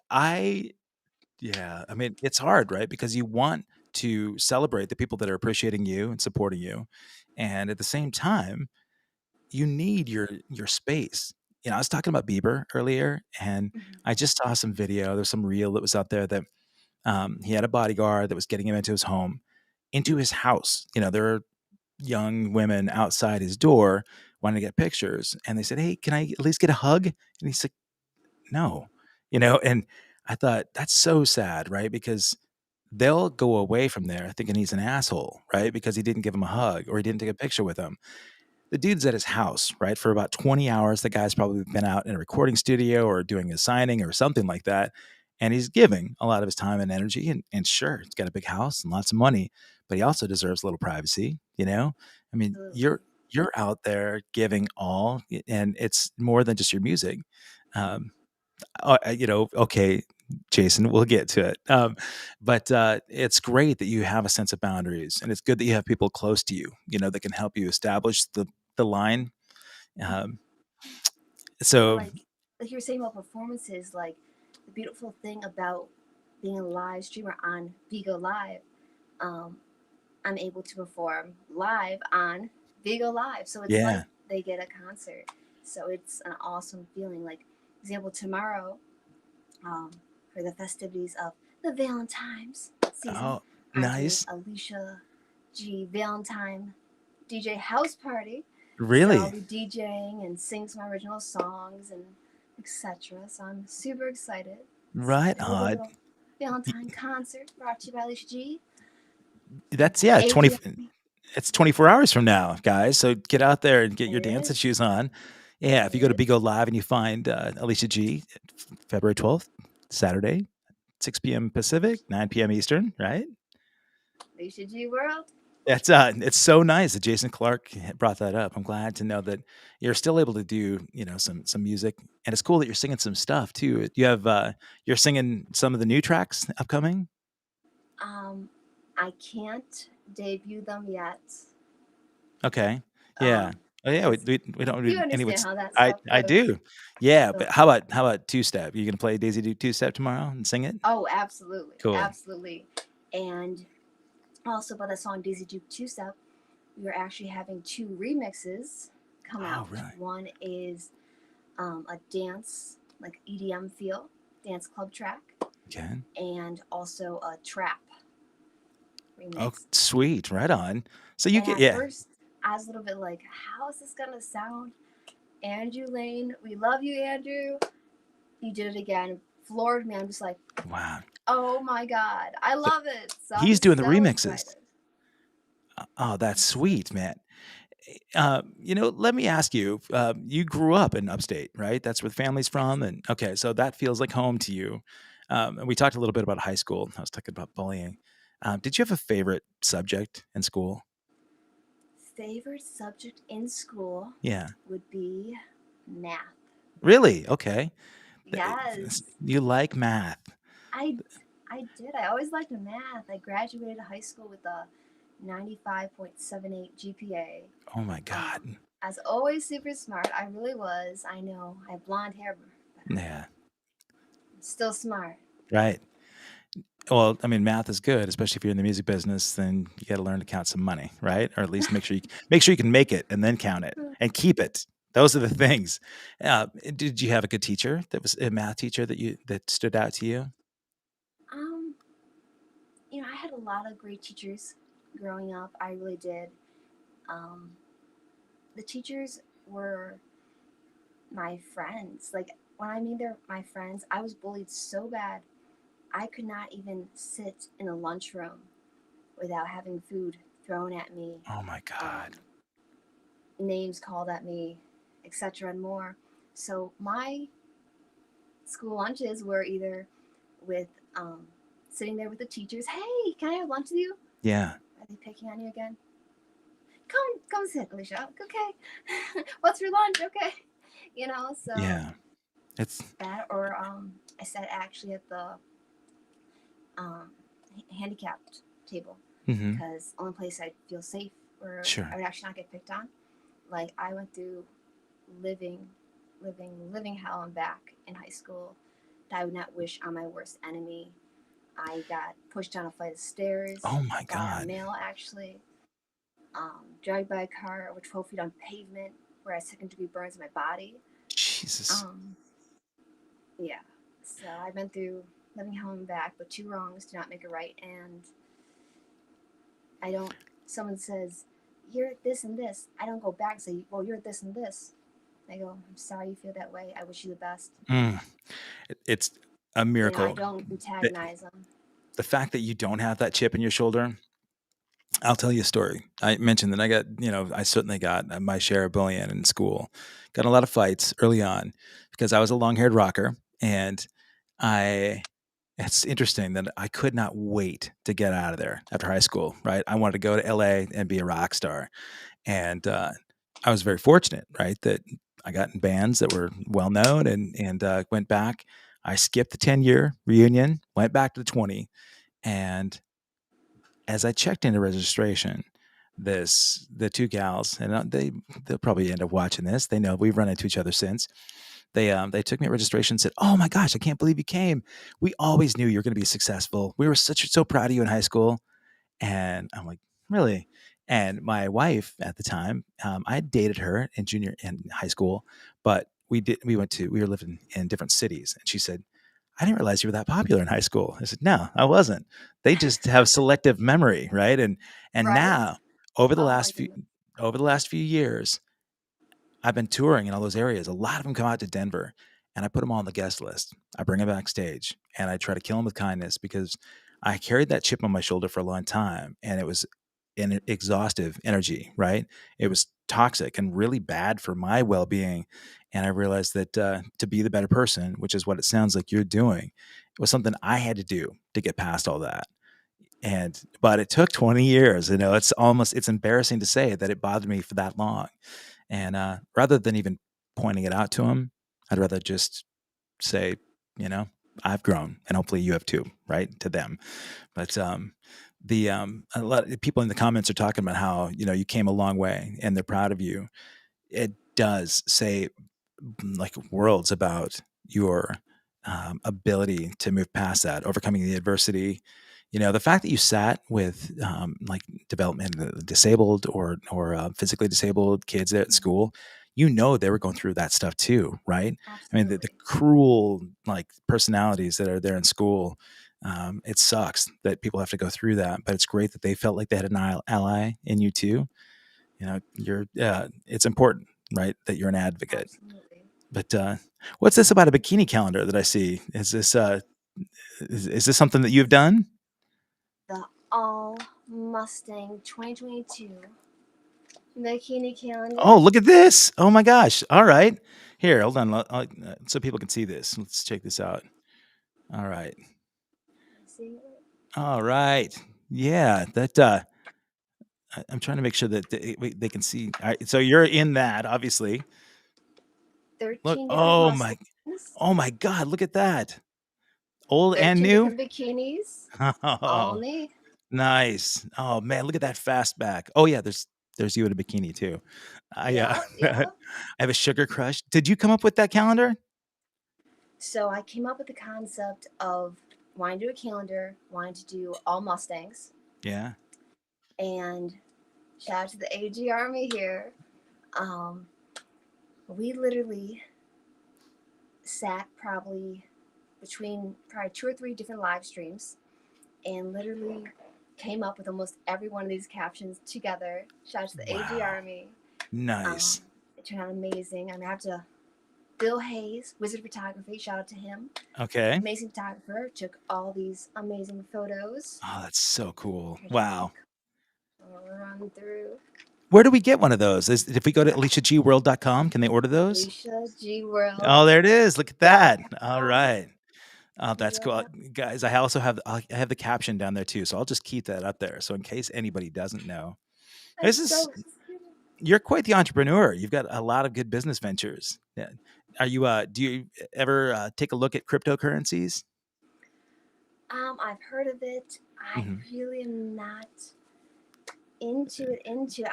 I mean, it's hard, right? Because you want to celebrate the people that are appreciating you and supporting you, and at the same time, you need your space. I was talking about Bieber earlier, and I just saw some video. There's some reel that was out there that he had a bodyguard that was getting him into his home, into his house. There are young women outside his door wanting to get pictures, and they said, "Hey, can I at least get a hug?" And he's like, "No," And I thought that's so sad, right? Because they'll go away from there thinking he's an asshole, right? Because he didn't give him a hug or he didn't take a picture with him. The dude's at his house, right? For about 20 hours. The guy's probably been out in a recording studio or doing a signing or something like that. and he's giving a lot of his time and energy. And sure, he's got a big house and lots of money, but he also deserves a little privacy. I mean, Absolutely. you're out there giving all, and it's more than just your music. Um, okay, Jason, we'll get to it. But it's great that you have a sense of boundaries, and it's good that you have people close to you, that can help you establish the line. Um, And so like you were saying about performances, like the beautiful thing about being a live streamer on Vigo Live, um, I'm able to perform live on Vigo Live. So it's like yeah. they get a concert. So it's an awesome feeling. Like, example, tomorrow, um, for the festivities of the Valentine's season, Oh, I'm doing nice. Alicia G Valentine DJ house party. So I'll Really? be DJing and sing some original songs and etc. So I'm super excited. Right It'll be a on. little Valentine concert brought to you by Alicia G. That's yeah, 8 20 p.m. it's 24 hours from now, guys. So get out there and get your It dancing is. shoes on. Yeah, if you go to It is. Bigo Live and you find Alicia G, February 12th, Saturday, 6 p.m. Pacific, 9 p.m. Eastern, right? Alicia G World. It's so nice that Jason Clark brought that up. I'm glad to know that you're still able to do, some music, and it's cool that you're singing some stuff too. You're singing some of the new tracks upcoming. Um, I can't debut them yet. Okay. Yeah. Oh, yeah, we Because we don't you do understand anyone's how that I stuff I goes. do. Yeah, So, but how about two-step? You gonna play Daisy Duke two-step tomorrow and sing it? oh, absolutely, Cool. absolutely. And also about that song Daisy Duke Two Step, we are actually having two remixes come Oh, out. really? One is a dance, like EDM feel, dance club track, Okay. and also a trap Oh, remix. sweet. Right on. So you And get at yeah. first, I was a little bit like, how is this gonna sound? Andrew Lane, we love you, Andrew. You did it again, floored me. I'm just like, Wow. oh my god, I So love it. So I'm he's doing the so remixes. excited. Oh, that's sweet, man. Let me ask you, you grew up in upstate, right? That's where the family's Yes. from, and okay, so that feels like home to you. And we talked a little bit about high school. I was talking about bullying. Did you have a favorite subject in school? Favorite subject in school Yeah. would be math. Really? Okay. Yes, You like math. I I did. I always liked math. I graduated high school with a 95.78 GPA. Oh my God. I was always super smart. I really was. I know. I have blonde hair, but Yeah. I'm still smart. Right. Well, I mean, math is good, especially if you're in the music business. Then you got to learn to count some money, right? Or at least make sure you can make it and then count it and keep it. Those are the things. Did you have a good teacher that was a math teacher that stood out to you? Um, I had a lot of great teachers growing up. I really did. Um, the teachers were my friends. Like when I mean they're my friends, I was bullied so bad I could not even sit in a lunchroom without having food thrown at me, Oh my God. um, names called at me, etc. and more. So my school lunches were either with sitting there with the teachers. Hey, can I have lunch with you? Yeah. Are they picking on you again? Come sit, Alicia. Okay. What's for lunch? Okay. So Yeah. It's that, or I sat actually at the um, handicapped table hmm because only place I'd feel safe where I sure. would actually not get picked on. Like I went through living, living hell and back in high school that I would not wish on my worst enemy. I got pushed down a flight of stairs Oh my by a God. male, actually, dragged by a car over 12 feet on pavement where I had second-degree burns in my body. Jesus. Um, yeah. So I've been through living hell and back, but two wrongs do not make a right. And I don't, someone says, you're this and this. I don't go back and say, well, you're this and this. I go, I'm sorry you feel that way. I wish you the best. Mm. It's a I miracle. don't The, antagonize them. the fact that you don't have that chip in your shoulder. I'll tell you a story. I mentioned that I certainly got my share of bullying in school. Got in a lot of fights early on because I was a long haired rocker and I It's interesting that I could not wait to get out of there after high school, right? I wanted to go to LA and be a rock star. And I was very fortunate, right, that I got in bands that were well known and went back. I skipped the 10-year reunion, went back to the 20, and as I checked into registration, the two gals, and they'll probably end up watching this. They know we've run into each other since. They took me at registration and said, "Oh my gosh, I can't believe you came. We always knew you were going to be successful. We were so proud of you in high school." And I'm like, "Really?" And my wife at the time, I had dated her in high school, but we were living in different cities, and she said, "I didn't realize you were that popular in high school." I said, "No, I wasn't. They just have selective memory, right?" And Right? now over the Oh my last few goodness. over the last few years, I've been touring in all those areas. A lot of them come out to Denver, and I put them all on the guest list. I bring them backstage, and I try to kill them with kindness because I carried that chip on my shoulder for a long time, and it was an exhaustive energy, right? It was toxic and really bad for my well-being. And I realized that to be the better person, which is what it sounds like you're doing, it was something I had to do to get past all that. And but it took 20 years. It's embarrassing to say that it bothered me for that long. And rather than even pointing it out to him, I'd rather just say, you know, I've grown, and hopefully you have too, right? To them. But the a lot of people in the comments are talking about how you came a long way, and they're proud of you. It does say like worlds about your ability to move past that, overcoming the adversity. The fact that you sat with like development disabled or physically disabled kids at Mhm. school, they were going through that stuff too, right? I mean, the Absolutely. cruel like personalities that are there in school. It sucks that people have to go through that, but it's great that they felt like they had an ally in you too. You're it's important, right, that you're an advocate. Absolutely. But what's this about a bikini calendar that I see? Is this something that you've done? The All Mustang 2022 bikini calendar. Oh, look at this! Oh my gosh! All right, here, hold on, so people can see this. Let's check this out. All right, See, all right, yeah. I'm trying to make sure that they can see. All right, so you're in that, obviously. Look, 13 different Mustangs, oh my God! Look at that, old and 13 new. different bikinis, all Oh, me. nice. Oh man, look at that fastback. Oh yeah, there's you in a bikini too. I Yeah, I yeah. have a sugar crush. Did you come up with that calendar? So I came up with the concept of wanting to do a calendar, wanting to do all Mustangs, Yeah. and shout out to the AG Army here. Um, we literally sat between probably two or three different live streams and literally came up with almost every one of these captions together. Shout out to the AG Wow. Army. Nice. It turned out amazing. I have to Bill Hayes, Wizard Photography, shout out to him. Okay. Amazing photographer, took all these amazing photos. Oh, that's so cool. Here, just Wow. run through. Where do we get one of those? If we go to aliciagworld.com, can they order those? Alicia G World. Oh, there it is. Look at Dot that. All com. right. Oh, that's cool. Yeah. Guys, I also have the caption down there too, so I'll just keep that up there. So in case anybody doesn't know, I'm this is so you're quite the entrepreneur. You've got a lot of good business ventures. Yeah. Do you ever take a look at cryptocurrencies? I've heard of it. I Hmm. really am not into it.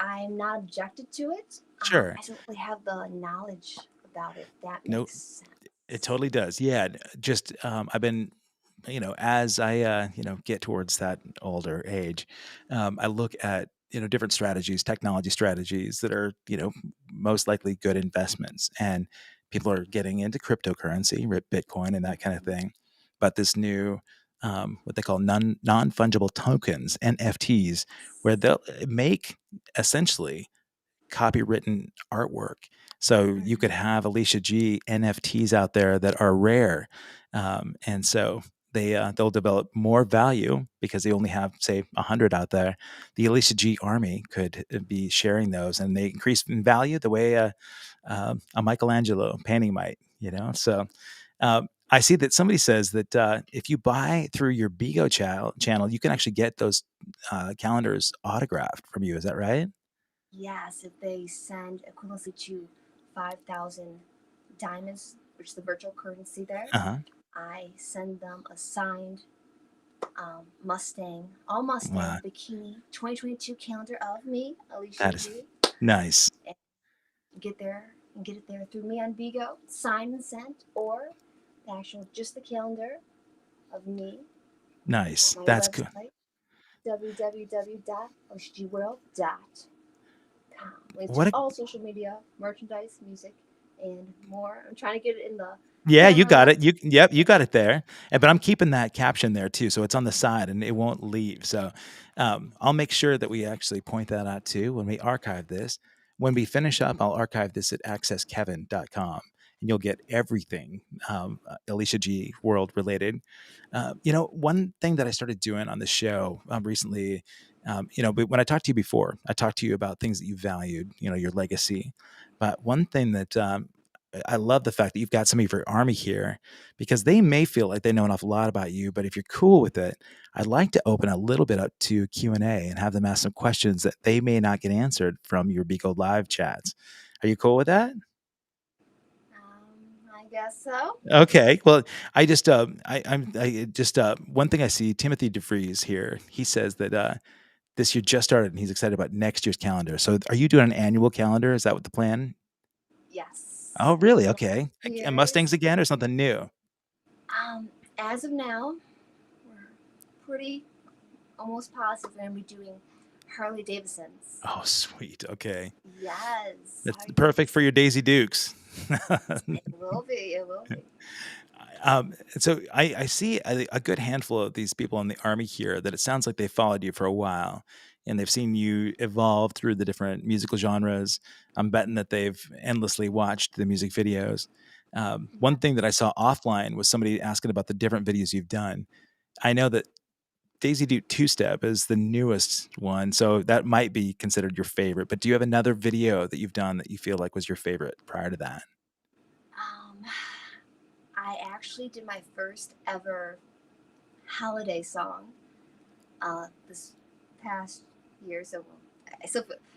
I am not objected to it. Sure. I don't really have the knowledge about it. That No, makes it sense. totally does. Yeah. Just I've been, as I get towards that older age, I look at different strategies, technology strategies that are most likely good investments, and people are getting into cryptocurrency, Bitcoin, and that kind of thing. But this new what they call non fungible tokens (NFTs), where they'll make essentially copywritten artwork. So you could Mhm. have Alicia G NFTs out there that are rare, and so they'll develop more value because they only have say 100 out there. The Alicia G army could be sharing those, and they increase in value the way a Michelangelo painting might. So I see that somebody says that if you buy through your Bigo channel, you can actually get those calendars autographed from you. Is that right? Yes, if they send equivalency to 5,000 diamonds, which is the virtual currency there, Uh-huh. I send them a signed Mustang, all Mustang Wow. bikini 2022 calendar of me, Alicia That is G. nice. And get there and get it there through me on Bigo, signed and sent, or the actual just the calendar of me Nice. on my That's good. website www.aliciagworld.com. Link to What a all social media, merchandise, music, and more. I'm trying to get it in the Yeah, you got camera. it. Yep, you got it there. But I'm keeping that caption there too, so it's on the side and it won't leave. So I'll make sure that we actually point that out too when we archive this. When we finish up, I'll archive this at accesskevin.com and you'll get everything Alicia G world related. One thing that I started doing on the show recently, but when I talked to you before, I talked to you about things that you valued, your legacy. But one thing that I love the fact that you've got some of your army here because they may feel like they know an awful lot about you, but if you're cool with it, I'd like to open a little bit up to Q&A and have them ask some questions that they may not get answered from your Bico live chats. Are you cool with that? I guess so. Okay. Well, one thing I see Timothy DeFries here. He says that this year just started and he's excited about next year's calendar. So, are you doing an annual calendar? Is that what the plan? Yes. Oh, really? Okay. And Mustangs Years. again or something new? As of now, we're pretty almost positive we're going to be doing Harley Davidsons. Oh, sweet. Okay. Yes. That's Harley perfect for Davidson. your Daisy Dukes. It will be. It will be. So I see a good handful of these people in the army here that it sounds like they followed you for a while and they've seen you evolve through the different musical genres. I'm betting that they've endlessly watched the music videos. One thing that I saw offline was somebody asking about the different videos you've done. I know that Daisy Duke Two Step is the newest one, so that might be considered your favorite. But do you have another video that you've done that you feel like was your favorite prior to that? Um, I actually did my first ever holiday song this past year. So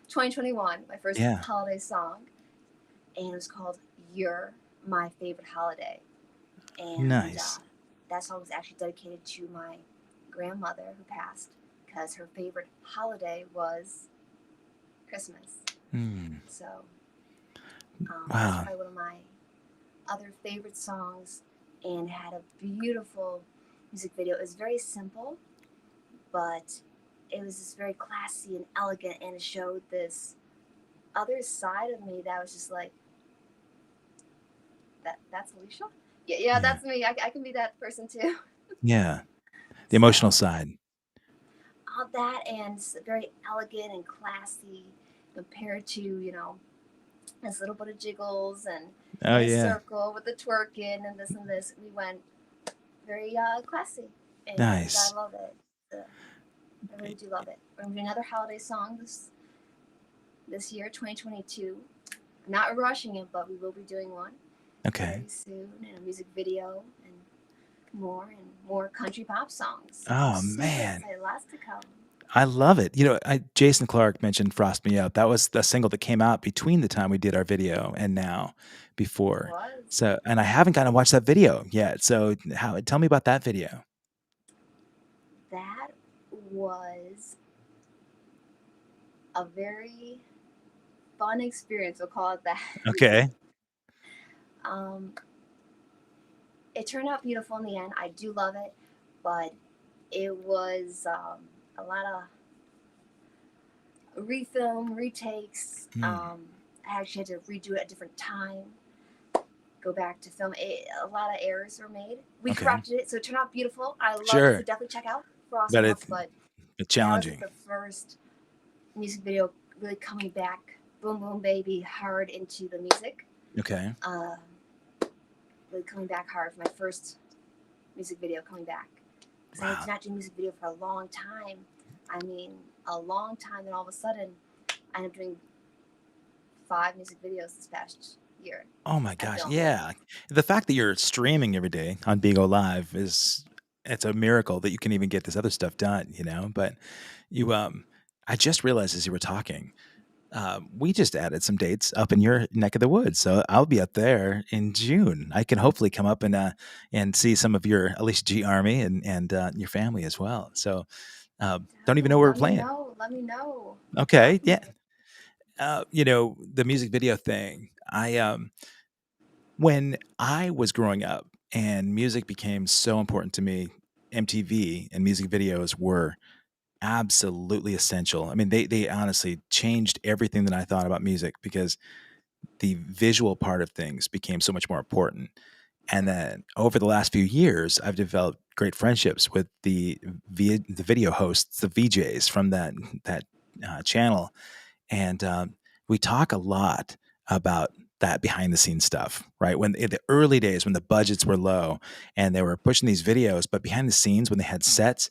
2021, my first Yeah, holiday song, and it was called "You're My Favorite Holiday," and nice. that song was actually dedicated to my grandmother who passed because her favorite holiday was Christmas. Hmm. So that's Wow. probably one of my other favorite songs, and had a beautiful music video. It was very simple, but it was just very classy and elegant, and it showed this other side of me that was just like, that's Alicia. Yeah, Yeah. that's me. I can be that person too. Yeah. The emotional So side. all that, and it's very elegant and classy compared to this little bit of jiggles and Oh in a yeah. circle with the twerking and this and this. We went very classy, and I Nice. love it. I really do love it. We're gonna do another holiday song this year, 2022. Not rushing it, but we will be doing one Okay. very soon, and a music video and more country pop songs. So I'm Oh super man. excited. Lots to come. I love it. Jason Clark mentioned Frost Me Up. That was the single that came out between the time we did our video and now It before. was. So, and I haven't gotten to watch that video yet. So, tell me about that video. That was a very fun experience. We'll call it that. Okay. um, it turned out beautiful in the end. I do love it, but it was a lot of refilm, retakes. Hmm. I actually had to redo it at a different time, go back to film it. A lot of errors were made. We Okay. corrected it, so it turned out beautiful. I love it, so Sure. definitely check out Frost But Me Up. it's But that was challenging. the first music video really coming back, boom boom baby, hard into the music. Okay. Really coming back hard for my first music video coming back. Because I Wow. did not do music video for a long time. I mean, a long time, and all of a sudden, I ended up doing 5 music videos this past here Oh my at gosh, Belmont. yeah. The fact that you're streaming every day on Bigo Live is it's a miracle that you can even get this other stuff done, you know? But you I just realized as you were talking, we just added some dates up in your neck of the woods. So I'll be up there in June. I can hopefully come up and see some of your Alicia G Army and your family as well. So don't even know Definitely. where we're playing. Let me know. Okay, yeah. The music video thing. When I was growing up and music became so important to me, MTV and music videos were absolutely essential. I mean, they honestly changed everything that I thought about music because the visual part of things became so much more important. And then over the last few years, I've developed great friendships with the video hosts, the VJs from that channel, and we talk a lot about that behind the scenes stuff, right? When in the early days, when the budgets were low and they were pushing these videos, but behind the scenes, when they had sets,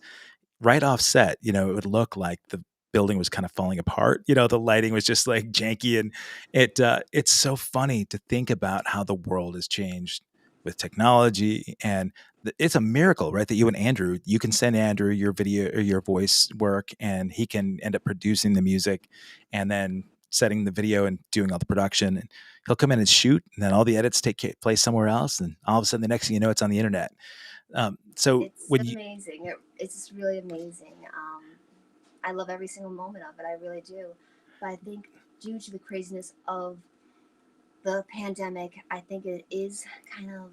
right off set, it would look like the building was kind of falling apart. The lighting was just like janky, and it's so funny to think about how the world has changed with technology, and it's a miracle, right? That you can send Andrew your video or your voice work, and he can end up producing the music, and then setting the video and doing all the production, and he'll come in and shoot, and then all the edits take place somewhere else, and all of a sudden, the next thing you know, it's on the internet. So It's when you amazing. It's just really amazing. I love every single moment of it. I really do. But I think due to the craziness of the pandemic, I think it is kind of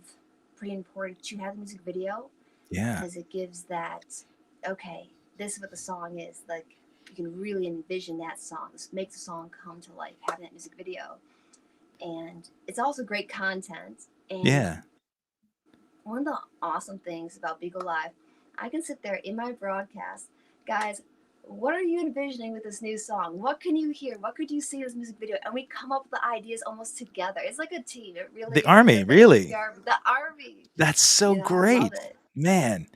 pretty important to have the music video Yeah. because it gives that, okay, this is what the song is. Like, you can really envision that song, make the song come to life, having that music video. And it's also great content. And Yeah. one of the awesome things about Beagle Live, I can sit there in my broadcast, guys. What are you envisioning with this new song? What can you hear? What could you see in this music video? And we come up with the ideas almost together. It's like a team. It really The is. army, really? The army. That's so I love great. it. Man,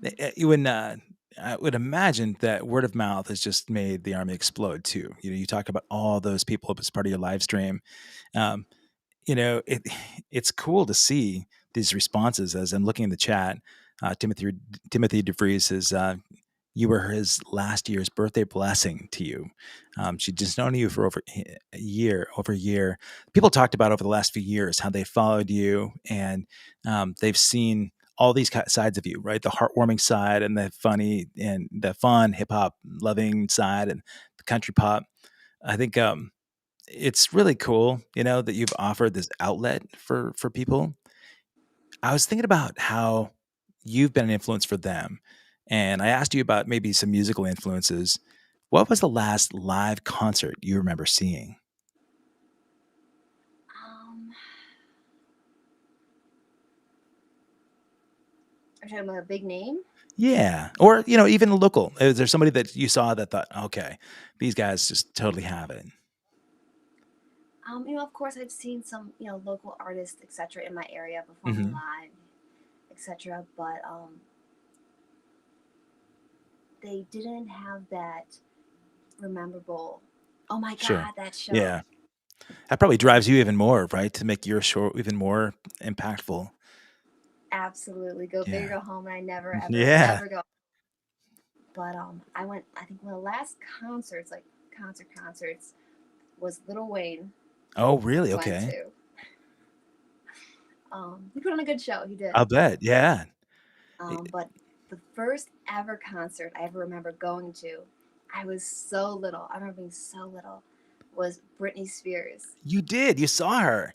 Mhm. you would I would imagine that word of mouth has just made the army explode too. You talk about all those people as part of your live stream. Um, it it's cool to see these responses as I'm looking in the chat. Timothy DeVries is you were his last year's birthday blessing to you. She'd just known you for over a year. People talked about over the last few years how they followed you, and they've seen all these sides of you, right? The heartwarming side and the funny and the fun hip hop loving side and the country pop. I think it's really cool, that you've offered this outlet for people. I was thinking about how you've been an influence for them, and I asked you about maybe some musical influences. What was the last live concert you remember seeing? Um, I'm talking about a big name. Yeah, or even local. Is there somebody that you saw that thought, okay, these guys just totally have it? Of course, I've seen some, local artists, etc., in my area performing Hmm. live, etc. But they didn't have that rememberable. Oh my Sure. God, that show! Yeah, that probably drives you even more, right, to make your show even more impactful. Absolutely, go big or Yeah. go home, and I never, ever, Yeah. ever go. But I went. I think one of the last concerts, like concerts, was Lil Wayne Oh, really? went Okay. to. He put on a good show. He did. I'll bet. Yeah. But the first ever concert I ever remember going to, I was so little. I remember being so little. Was Britney Spears. You did. You saw her.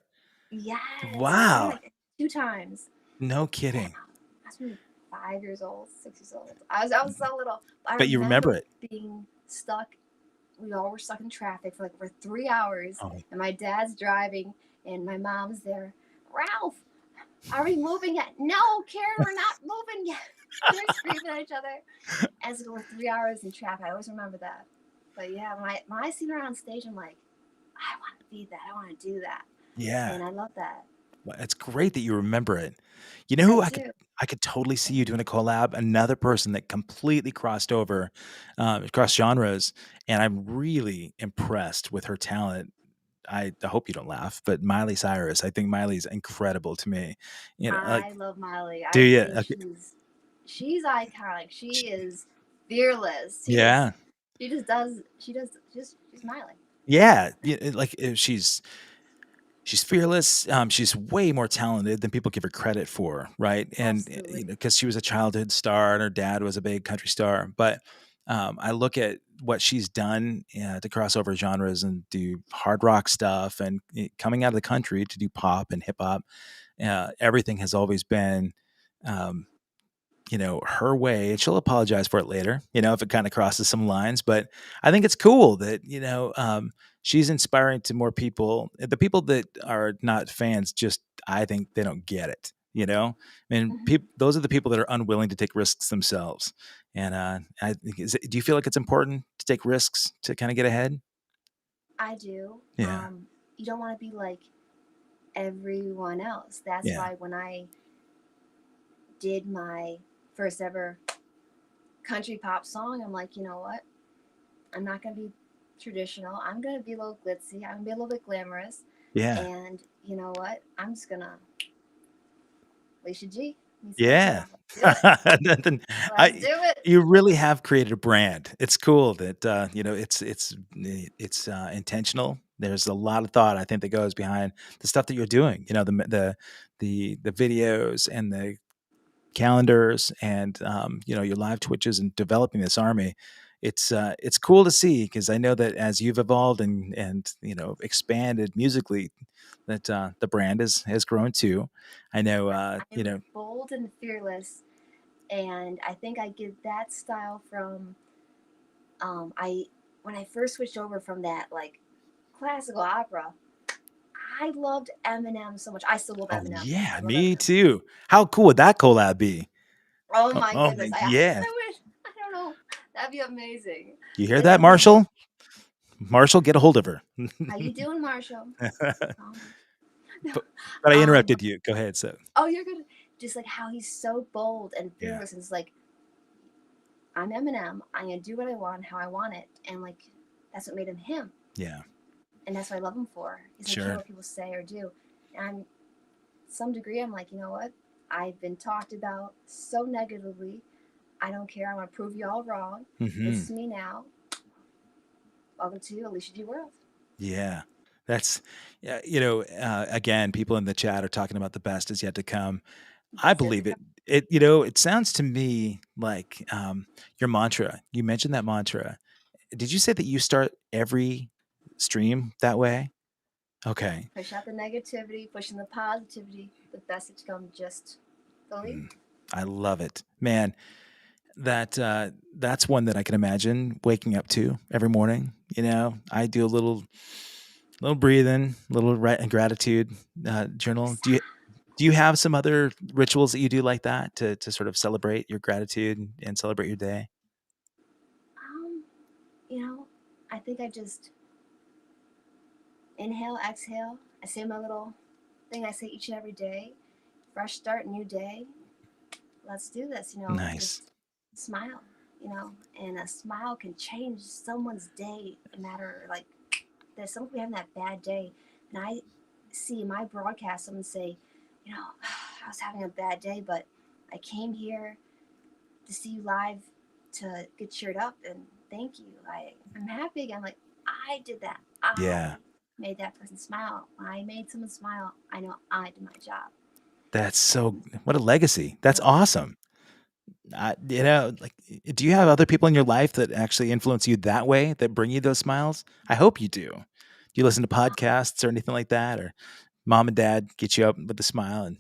Yes, I went Wow. like 2 times, No and kidding. I was maybe 5 years old, 6 years old. I was so little. I But you remember remember it. being stuck. We all were stuck in traffic for like 3 hours, Oh, and my dad's driving, and my mom's there. Ralph, are we moving yet? No, Karen, we're not moving yet. They're screaming at each other as we were 3 hours in traffic. I always remember that. But yeah, when I seen her on stage, I'm like, I want to be that. I want to do that, yeah. and I love that. Well, it's great that you remember it. You know I who do. I could totally see you doing a collab? Another person that completely crossed over, across genres, and I'm really impressed with her talent. I hope you don't laugh, but Miley Cyrus. I think Miley's incredible to me. Like, I love Miley. do I you? think Okay. she's iconic. She Sh- is fearless. Yeah. She just does she's Miley. Yeah. Like she's fearless. She's way more talented than people give her credit for, right? And Absolutely. because she was a childhood star and her dad was a big country star. But I look at what she's done to cross over genres and do hard rock stuff, and coming out of the country to do pop and hip hop. Everything has always been, um, her way. And she'll apologize for it later, if it kind of crosses some lines. But I think it's cool that, she's inspiring to more people. The people that are not fans, just, I think they don't get it, I mean, Hmm. those are the people that are unwilling to take risks themselves. And I think, do you feel like it's important to take risks to kind of get ahead? I do. Yeah. You don't want to be like everyone else. That's Yeah. why when I did my first ever country pop song, I'm like, you know what? I'm not gonna be traditional. I'm gonna be a little glitzy. I'm gonna be a little bit glamorous. Yeah. And you know what? I'm just gonna Alicia G. Meets Yeah. Montana. Let's do it. Nothing. Let's do I it. You really have created a brand. It's cool that it's intentional. There's a lot of thought I think that goes behind the stuff that you're doing. The videos and the calendars and your live twitches and developing this army. It's cool to see because I know that as you've evolved and expanded musically, that the brand has grown too. I know I'm bold and fearless, and I think I get that style from I when I first switched over from that like classical opera. I loved Eminem so much. I still love Oh Eminem. yeah, I love me Eminem. too. How cool would that collab be? Oh Oh, my oh goodness. yeah. I wish I don't know. That'd be amazing. You hear Like that, I'm like, Marshall? Marshall, get a hold of her. how you doing, Marshall? Um, no. but, but I But interrupted you. Go ahead. So oh, you're good. Just like how he's so bold and yeah, fearless, and it's like I'm Eminem. I'm gonna do what I want, how I want it, and like that's what made him him, yeah, and that's what I love him for. He doesn't care sure. what people say or do. And I'm some degree, I'm like, you know what? I've been talked about so negatively. I don't care. I want to prove you all wrong. This Hmm. is me now. Welcome to Alicia G World. Yeah, that's yeah. Again, people in the chat are talking about the best is yet to come. I Best yet to believe come. it. It sounds to me like your mantra. You mentioned that mantra. Did you say that you start every stream that way? Okay. Push out the negativity, pushing the positivity. The best yet to come. Just believe. Mm, I love it, man. That's one that I can imagine waking up to every morning. I do a little breathing, little gratitude journal. Do you have some other rituals that you do like that to sort of celebrate your gratitude and celebrate your day? Um, you know, I think I just inhale, exhale. I say my little thing I say each and every day. Fresh start, new day. Let's do this. Nice. Just smile. And a smile can change someone's day. No matter like there's someone having that bad day, and I see in my broadcast someone say, I was having a bad day, but I came here to see you live to get cheered up and thank you. I'm happy again. Like I did that. I Yeah. made that person smile. When I made someone smile, I know I did my job. That's so And what a legacy. That's uh, awesome. Like, do you have other people in your life that actually influence you that way, that bring you those smiles? I hope you do. Do you listen to podcasts or anything like that, or mom and dad get you up with a smile? And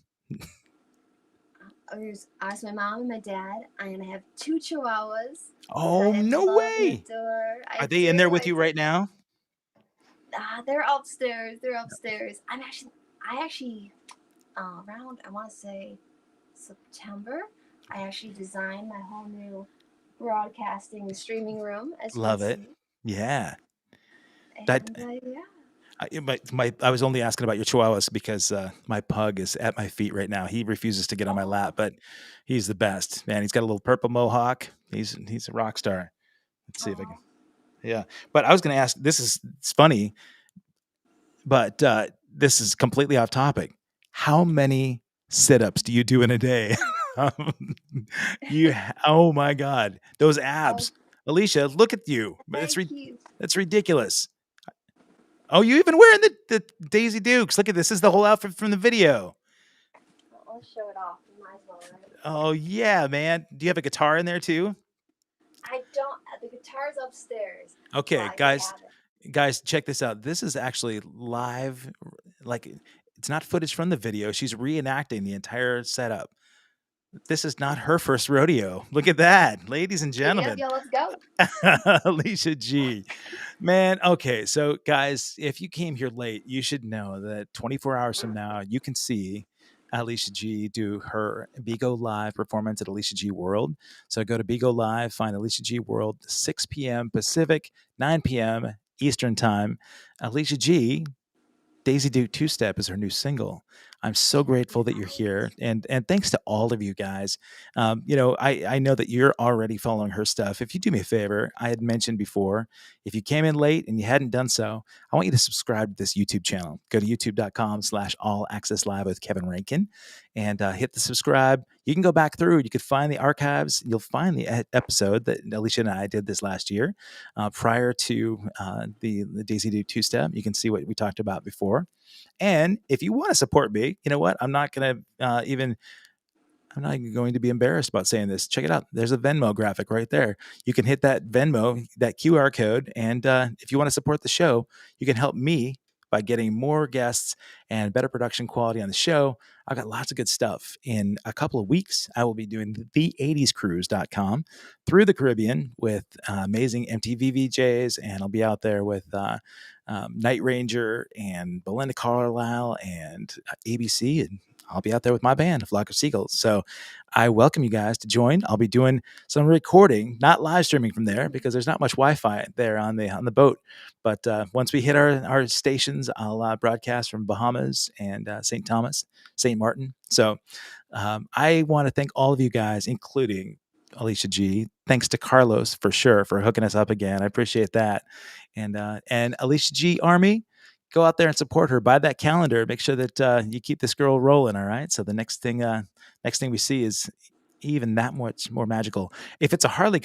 I was my mom and my dad. I'm gonna have two chihuahuas that oh, I no love and way! adore. Are I they in there do. with you right now? They're upstairs. They're upstairs. I actually, around I want to say September. I actually designed my whole new broadcasting streaming room, as you can Love it. see. Yeah. That And yeah, I was only asking about your chihuahuas because my pug is at my feet right now. He refuses to get on my oh, lap, but he's the best, man. He's got a little purple mohawk. He's a rock star. Let's see if I can. oh, Yeah, but I was going to ask. It's funny But this is completely off topic. How many sit-ups do you do in a day? Um, oh my God, those Oh, abs. Alicia, look at you. thank you. That's ridiculous. Oh, you even wearing the Daisy Dukes. Look at this. This is the whole outfit from the video. I'll show it off. You might as well, right? Oh yeah, man. Do you have a guitar in there too? I don't. The guitar's upstairs. Okay, Well, I guys, have it. guys, check this out. This is actually live. Like, it's not footage from the video. She's reenacting the entire setup. This is not her first rodeo. Look at that, ladies and Giddy up, gentlemen. yo, let's go. Alicia G. Man, okay. So, guys, if you came here late, you should know that 24 hours from now, you can see Alicia G do her Bigo Live performance at Alicia G World. So, go to Bigo Live, find Alicia G World, 6 p.m. Pacific, 9 p.m. Eastern Time. Alicia G, Daisy Duke Two Step is her new single. I'm so grateful that you're here, and thanks to all of you guys. I know that you're already following her stuff. If you do me a favor, I had mentioned before, if you came in late and you hadn't done so, I want you to subscribe to this YouTube channel. Go to youtube.com/all access live with Kevin Rankin, and hit the subscribe. You can go back through. You can find the archives. You'll find the episode that Alicia and I did this last year, prior to the Daisy Duke Two Step. You can see what we talked about before. And if you want to support me, you know what? I'm not going to I'm not even going to be embarrassed about saying this. Check it out. There's a Venmo graphic right there. You can hit that Venmo, that QR code. And if you want to support the show, you can help me by getting more guests and better production quality on the show. I've got lots of good stuff. In a couple of weeks, I will be doing the80scruise.com through the Caribbean with amazing MTV VJs. And I'll be out there with Night Ranger and Belinda Carlisle and ABC. And I'll be out there with my band, A Flock of Seagulls. So I welcome you guys to join. I'll be doing some recording, not live streaming from there because there's not much Wi-Fi there on the boat. But once we hit our stations, I'll broadcast from Bahamas and St. Thomas, St. Martin. So I want to thank all of you guys, including Alicia G. Thanks to Carlos for sure for hooking us up again. I appreciate that. And Alicia G Army, go out there and support her. Buy that calendar. Make sure that you keep this girl rolling. All right. So the next thing we see is even that much more magical. If it's a Harley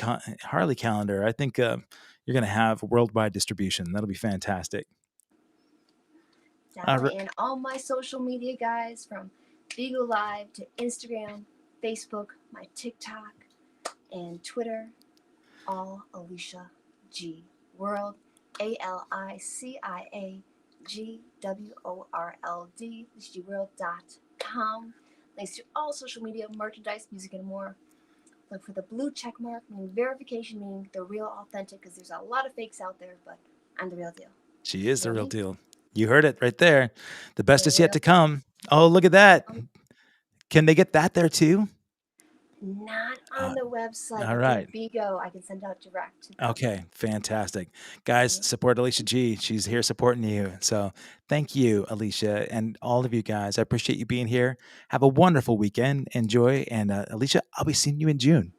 calendar, I think you're going to have worldwide distribution. That'll be fantastic. Definitely. And all my social media guys, from Bigo Live to Instagram, Facebook, my TikTok, and Twitter, all Alicia G World, ALICIA GWORLD, AliciaGworld.com. Links to all social media, merchandise, music, and more. Look for the blue check mark, meaning verification, meaning the real, authentic, because there's a lot of fakes out there, but I'm the real deal. She is the Hear real me? deal. You heard it right there. The best is Yeah. yet to come. Oh, look at that. Can they get that there too? Not on the website. all but right. through Bigo, I can send out direct to them. Okay, fantastic. Guys, support Alicia G. She's here supporting you. So thank you, Alicia, and all of you guys. I appreciate you being here. Have a wonderful weekend. Enjoy. And Alicia, I'll be seeing you in June.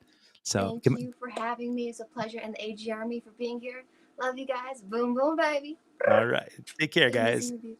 So Thank you for having me. It's a pleasure. And the AG Army for being here. Love you guys. Boom, boom, baby. All right. Take care, guys. Amazing reviews.